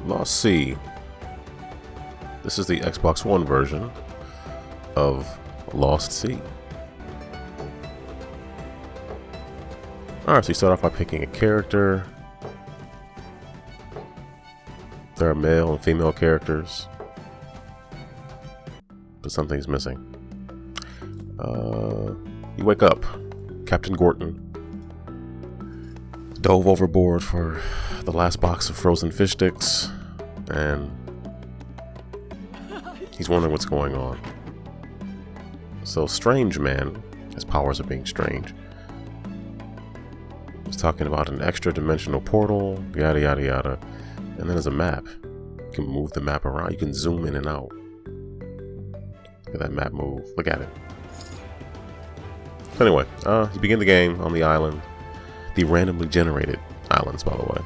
Lost Sea. This is the Xbox One version of Lost Sea. Alright, so you start off by picking a character. There are male and female characters, but something's missing. You wake up. Captain Gorton dove overboard for the last box of frozen fish sticks, and he's wondering what's going on. So Strange Man, his powers of being strange, he's talking about an extra dimensional portal, yada yada yada, and then there's a map. You can move the map around, you can zoom in and out. Look at that map move, look at it. So anyway, you begin the game on the island, the randomly generated islands, by the way,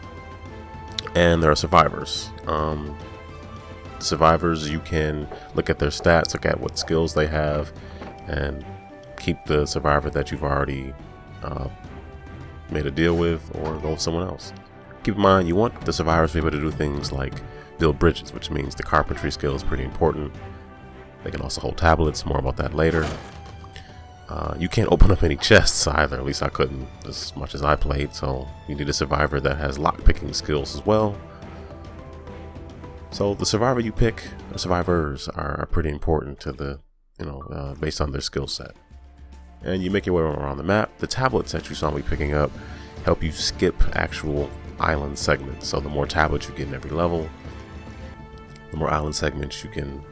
and there are survivors. Survivors, you can look at their stats, look at what skills they have, and keep the survivor that you've already made a deal with, or go with someone else. Keep in mind, you want the survivors to be able to do things like build bridges, which means the carpentry skill is pretty important. They can also hold tablets, more about that later. You can't open up any chests either, at least I couldn't as much as I played, so you need a survivor that has lockpicking skills as well. So the survivor you pick, the survivors are pretty important to the, based on their skill set. And you make your way around the map. The tablets that you saw me picking up help you skip actual island segments. So the more tablets you get in every level, the more island segments you can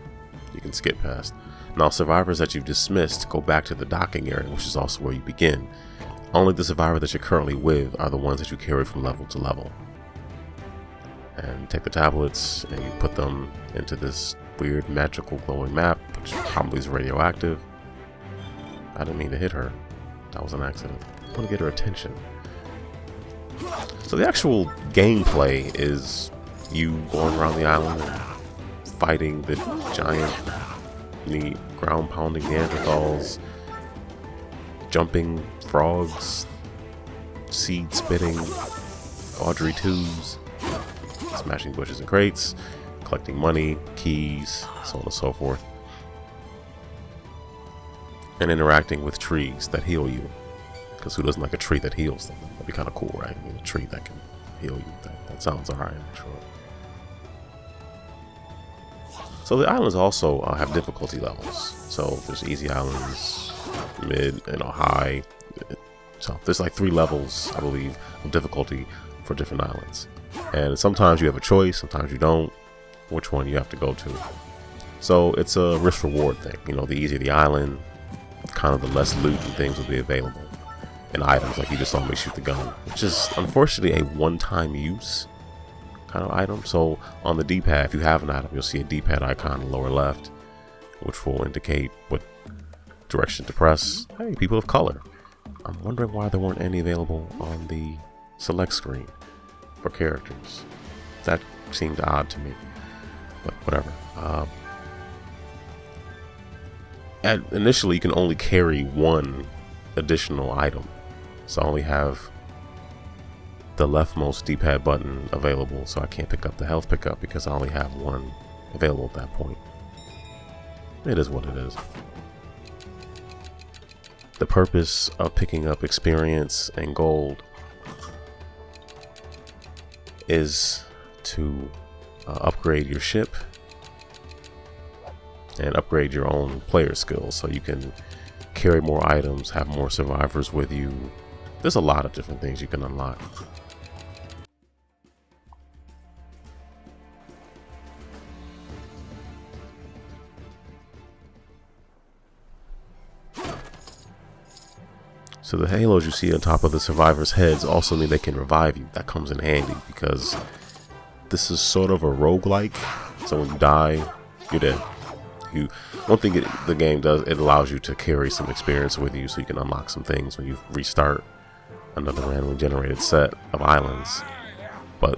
skip past. Now, survivors that you've dismissed go back to the docking area, which is also where you begin. Only the survivor that you're currently with are the ones that you carry from level to level. And you take the tablets and you put them into this weird magical glowing map, which probably is radioactive. I didn't mean to hit her. That was an accident. I want to get her attention. So the actual gameplay is you going around the island and fighting the giant, ground pounding Neanderthals, jumping frogs, seed spitting Audrey 2s, smashing bushes and crates, collecting money, keys, so on and so forth, and interacting with trees that heal you. Because who doesn't like a tree that heals them? That'd be kind of cool, right? I mean, a tree that can heal you. That sounds alright, I'm sure. So the islands also have difficulty levels. So there's easy islands, mid, high. So there's like 3 levels, I believe, of difficulty for different islands. And sometimes you have a choice, sometimes you don't, which one you have to go to. So it's a risk-reward thing. The easier the island, kind of the less loot and things will be available. And items, like you just saw me shoot the gun, which is unfortunately a one-time use kind of item. So on the D-pad, if you have an item, you'll see a D-pad icon in the lower left, which will indicate what direction to press. Hey, people of color. I'm wondering why there weren't any available on the select screen for characters. That seemed odd to me, but whatever. Initially, you can only carry 1 additional item, so I only have the leftmost D-pad button available, so I can't pick up the health pickup because I only have 1 available at that point. It is what it is. The purpose of picking up experience and gold is to upgrade your ship and upgrade your own player skills, so you can carry more items, have more survivors with you. There's a lot of different things you can unlock. So the halos you see on top of the survivors' heads also mean they can revive you. That comes in handy because this is sort of a roguelike. So when you die, you're dead. One thing the game does, it allows you to carry some experience with you so you can unlock some things when you restart another randomly generated set of islands. But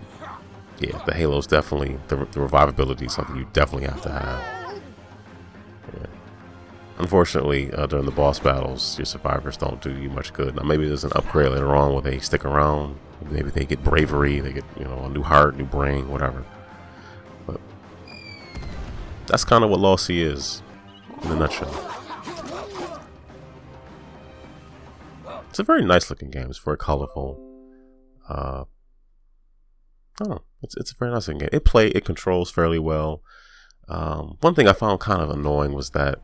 yeah, the halos definitely, the revivability is something you definitely have to have. Yeah. Unfortunately, during the boss battles, your survivors don't do you much good. Now maybe there's an upgrade later on where they stick around. Maybe they get bravery, they get a new heart, new brain, whatever. that's kind of what Lost Sea is in a nutshell. It's a very nice looking game. It's very colorful. I don't know. It's a very nice looking game. It controls fairly well. One thing I found kind of annoying was that,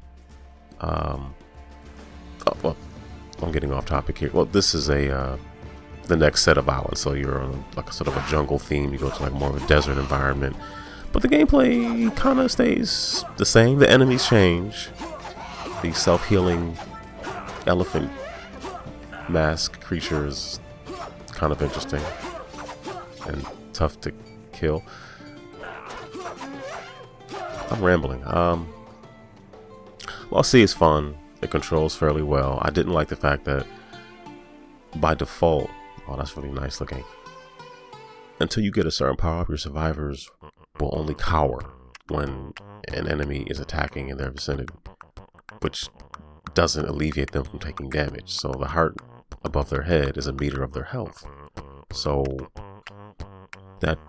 well, I'm getting off topic here. Well, this is the next set of islands, so you're on like a sort of a jungle theme. You go to like more of a desert environment, but the gameplay kind of stays the same. The enemies change. The self-healing elephant mask creature is kind of interesting and tough to kill. I'm rambling. Lost Sea is fun. It controls fairly well. I didn't like the fact that by default, oh, that's really nice looking. Until you get a certain power up, your survivors will only cower when an enemy is attacking in their vicinity, which doesn't alleviate them from taking damage. So the heart above their head is a meter of their health. So that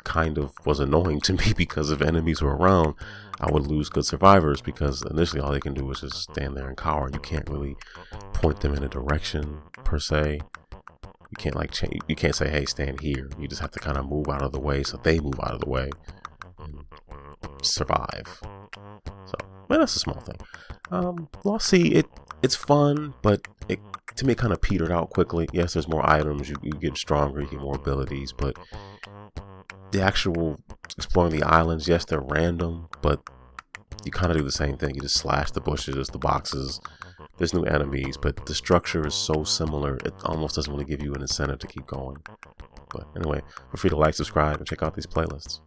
kind of was annoying to me, because if enemies were around, I would lose good survivors, because initially all they can do is just stand there and cower. You can't really point them in a direction per se. You can't like change. You can't say, hey, stand here. You just have to kind of move out of the way, so they move out of the way and survive. So, well, that's a small thing. Lost Sea, it's fun, but to me, it kind of petered out quickly. Yes, there's more items. You get stronger. You get more abilities, but the actual exploring the islands, yes, they're random, but you kind of do the same thing. You just slash the bushes, the boxes. There's new enemies, but the structure is so similar, it almost doesn't really give you an incentive to keep going. But anyway, feel free to like, subscribe, and check out these playlists.